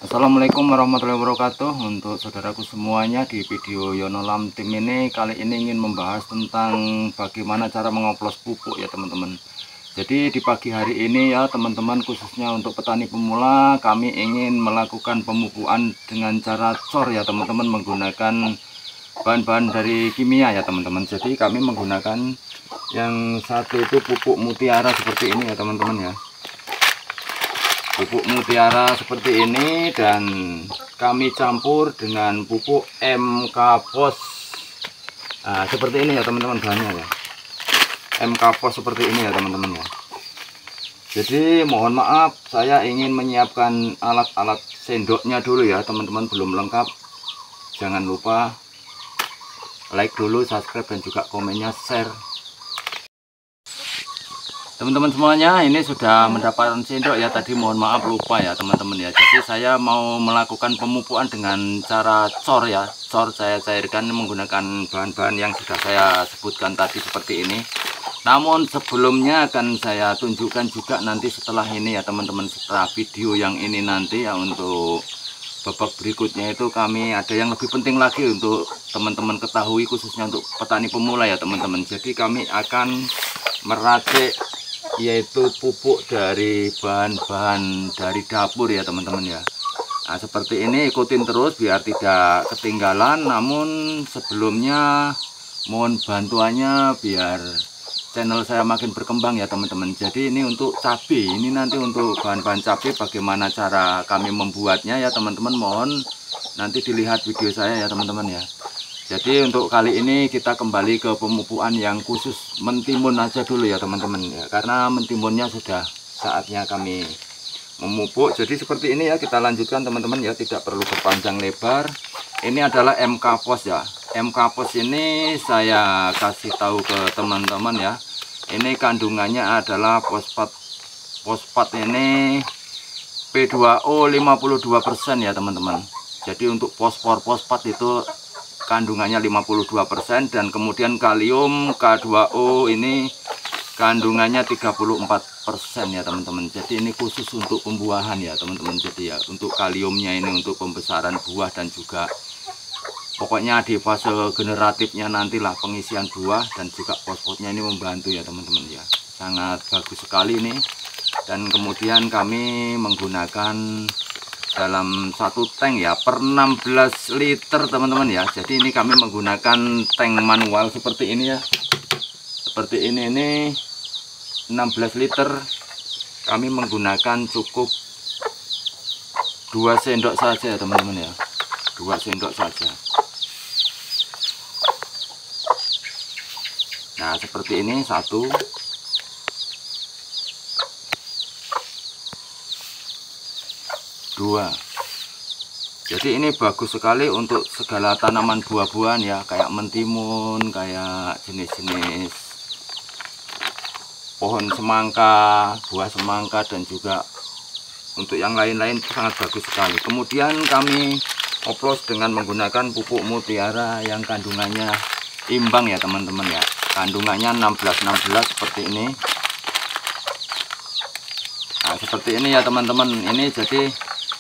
Assalamualaikum warahmatullahi wabarakatuh. Untuk saudaraku semuanya, di video Yono Lam Tim ini kali ini ingin membahas tentang bagaimana cara mengoplos pupuk ya teman-teman. Jadi di pagi hari ini ya teman-teman, khususnya untuk petani pemula, kami ingin melakukan pemupukan dengan cara cor ya teman-teman, menggunakan bahan-bahan dari kimia ya teman-teman. Jadi kami menggunakan yang satu itu pupuk mutiara seperti ini ya teman-teman ya. Pupuk mutiara seperti ini, dan kami campur dengan pupuk MK Pos. Nah, seperti ini ya teman-teman bahannya ya. MK Pos seperti ini ya teman-teman ya. Jadi mohon maaf, saya ingin menyiapkan alat-alat sendoknya dulu ya teman-teman, belum lengkap. Jangan lupa like dulu, subscribe, dan juga komennya, share. Teman-teman semuanya, ini sudah mendapatkan sendok ya tadi, mohon maaf lupa ya teman-teman ya. Jadi saya mau melakukan pemupukan dengan cara cor ya. Cor saya cairkan menggunakan bahan-bahan yang sudah saya sebutkan tadi seperti ini. Namun sebelumnya akan saya tunjukkan juga nanti setelah ini ya teman-teman, setelah video yang ini nanti ya, untuk babak berikutnya itu kami ada yang lebih penting lagi untuk teman-teman ketahui, khususnya untuk petani pemula ya teman-teman. Jadi kami akan meracik yaitu pupuk dari bahan-bahan dari dapur ya teman-teman ya. Nah seperti ini, ikutin terus biar tidak ketinggalan. Namun sebelumnya mohon bantuannya biar channel saya makin berkembang ya teman-teman. Jadi ini untuk cabai, ini nanti untuk bahan-bahan cabai bagaimana cara kami membuatnya ya teman-teman, mohon nanti dilihat video saya ya teman-teman ya. Jadi untuk kali ini kita kembali ke pemupukan yang khusus mentimun aja dulu ya teman-teman ya, karena mentimunnya sudah saatnya kami memupuk. Jadi seperti ini ya, kita lanjutkan teman-teman ya, tidak perlu berpanjang lebar. Ini adalah MK Pos ya. MK Pos ini saya kasih tahu ke teman-teman ya, ini kandungannya adalah fosfat ini P2O 52% ya teman-teman. Jadi untuk fosfat itu kandungannya 52%, dan kemudian kalium K2O ini kandungannya 34% ya teman-teman. Jadi ini khusus untuk pembuahan ya teman-teman. Jadi ya untuk kaliumnya ini untuk pembesaran buah, dan juga pokoknya di fase generatifnya nantilah pengisian buah, dan juga fosfatnya ini membantu ya teman-teman ya. Sangat bagus sekali ini. Dan kemudian kami menggunakan dalam satu tank ya per 16 liter teman-teman ya. Jadi ini kami menggunakan tank manual seperti ini ya, seperti ini 16 liter. Kami menggunakan cukup 2 sendok saja ya teman-teman ya, 2 sendok saja. Nah seperti ini, 1, 2. Jadi ini bagus sekali untuk segala tanaman buah-buahan ya, kayak mentimun, kayak jenis-jenis pohon semangka, buah semangka, dan juga untuk yang lain-lain sangat bagus sekali. Kemudian kami oplos dengan menggunakan pupuk mutiara yang kandungannya imbang ya teman-teman ya. Kandungannya 16-16 seperti ini. Nah seperti ini ya teman-teman. Ini jadi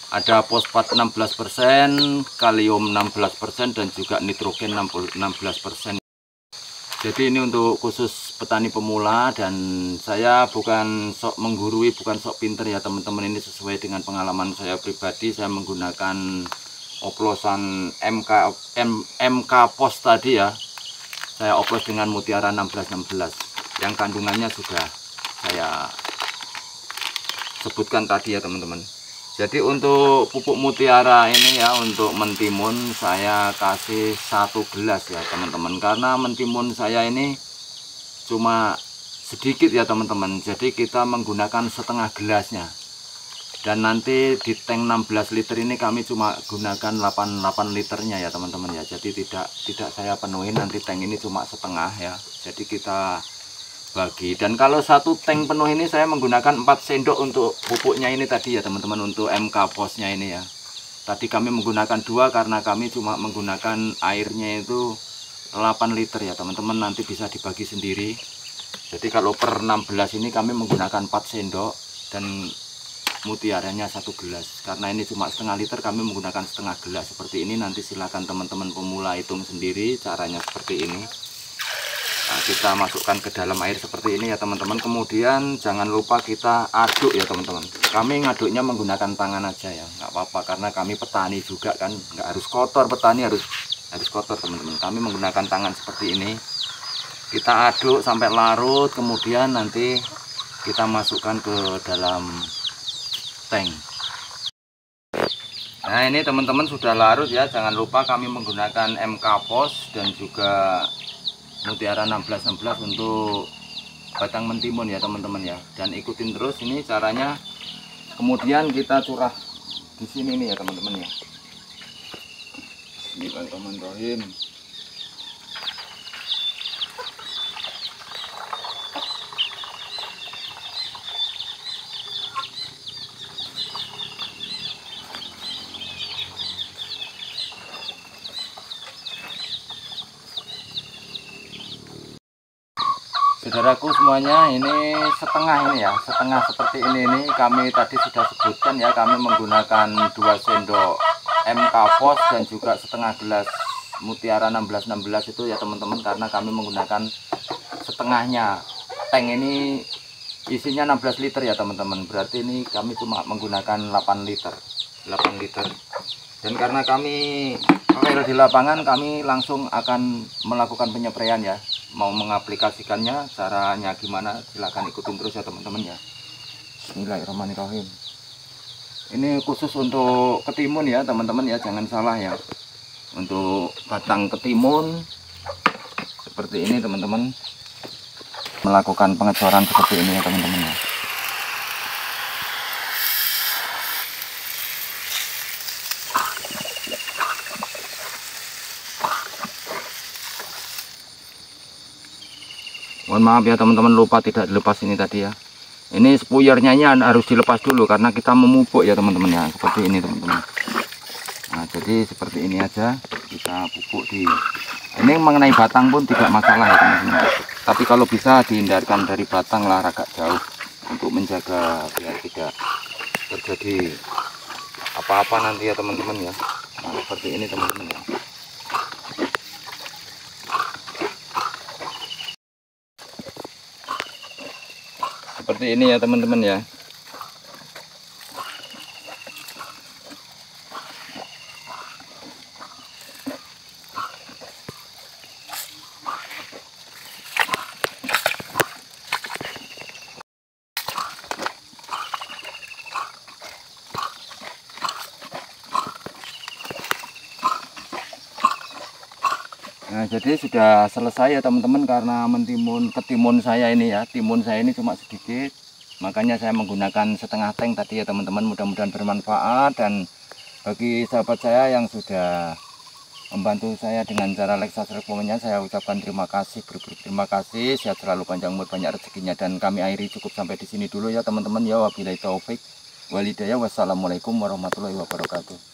ada fosfat 16%, kalium 16%, dan juga nitrogen 16%. Jadi ini untuk khusus petani pemula, dan saya bukan sok menggurui, bukan sok pinter ya teman-teman. Ini sesuai dengan pengalaman saya pribadi. Saya menggunakan oplosan MK Pos tadi ya. Saya oplos dengan mutiara 16-16 yang kandungannya sudah saya sebutkan tadi ya teman-teman. Jadi untuk pupuk mutiara ini ya, untuk mentimun saya kasih 1 gelas ya teman-teman, karena mentimun saya ini cuma sedikit ya teman-teman. Jadi kita menggunakan setengah gelasnya, dan nanti di tank 16 liter ini kami cuma gunakan 8 liternya ya teman-teman ya. Jadi tidak saya penuhin, nanti tank ini cuma setengah ya. Jadi kita bagi, dan kalau satu tank penuh ini saya menggunakan 4 sendok untuk pupuknya ini tadi ya teman-teman, untuk MK Posnya ini ya. Tadi kami menggunakan 2 karena kami cuma menggunakan airnya itu 8 liter ya teman-teman, nanti bisa dibagi sendiri. Jadi kalau per 16 ini kami menggunakan 4 sendok, dan mutiaranya 1 gelas. Karena ini cuma setengah liter, kami menggunakan setengah gelas seperti ini. Nanti silakan teman-teman pemula hitung sendiri, caranya seperti ini. Nah, kita masukkan ke dalam air seperti ini ya teman-teman. Kemudian jangan lupa kita aduk ya teman-teman. Kami ngaduknya menggunakan tangan aja ya, nggak apa-apa, karena kami petani juga kan, nggak harus kotor. Petani harus kotor teman-teman. Kami menggunakan tangan seperti ini. Kita aduk sampai larut, kemudian nanti kita masukkan ke dalam tank. Nah ini teman-teman sudah larut ya. Jangan lupa kami menggunakan MK Pos dan juga Mutiara 1616 untuk batang mentimun ya teman-teman ya. Dan ikutin terus ini caranya. Kemudian kita curah di sini nih ya teman-teman ya. Bismillahirrahmanirrahim. Saudaraku semuanya, ini setengah ini ya, setengah seperti ini kami tadi sudah sebutkan ya, kami menggunakan 2 sendok MK Pos dan juga setengah gelas Mutiara 1616 itu ya teman-teman, karena kami menggunakan setengahnya. Tank ini isinya 16 liter ya teman-teman, berarti ini kami cuma menggunakan 8 liter. Dan karena kami real di lapangan, kami langsung akan melakukan penyepraian ya. Mau mengaplikasikannya, caranya gimana, silahkan ikutin terus ya teman-teman ya. Bismillahirrahmanirrahim. Ini khusus untuk ketimun ya teman-teman ya, jangan salah ya. Untuk batang ketimun seperti ini teman-teman, melakukan pengecoran seperti ini ya teman-teman ya. Mohon maaf ya teman-teman, lupa tidak dilepas ini tadi ya. Ini spuyernya harus dilepas dulu karena kita memupuk ya teman-teman ya, seperti ini teman-teman. Nah jadi seperti ini aja kita pupuk di ini. Mengenai batang pun tidak masalah ya teman-teman, tapi kalau bisa dihindarkan dari batang lah, agak jauh untuk menjaga biar tidak terjadi apa-apa nanti ya teman-teman ya. Nah seperti ini teman-teman ya. Seperti ini ya teman-teman ya. Nah jadi sudah selesai ya teman-teman, karena ketimun saya ini ya, timun saya ini cuma sedikit, makanya saya menggunakan setengah tank tadi ya teman-teman. Mudah-mudahan bermanfaat, dan bagi sahabat saya yang sudah membantu saya dengan cara like, subscribe, komennya, saya ucapkan terima kasih, berterima kasih. Sehat selalu, panjang umur, banyak rezekinya. Dan kami akhiri cukup sampai di sini dulu ya teman-teman ya. Wabillahi taufik walhidayah. Wassalamualaikum warahmatullahi wabarakatuh.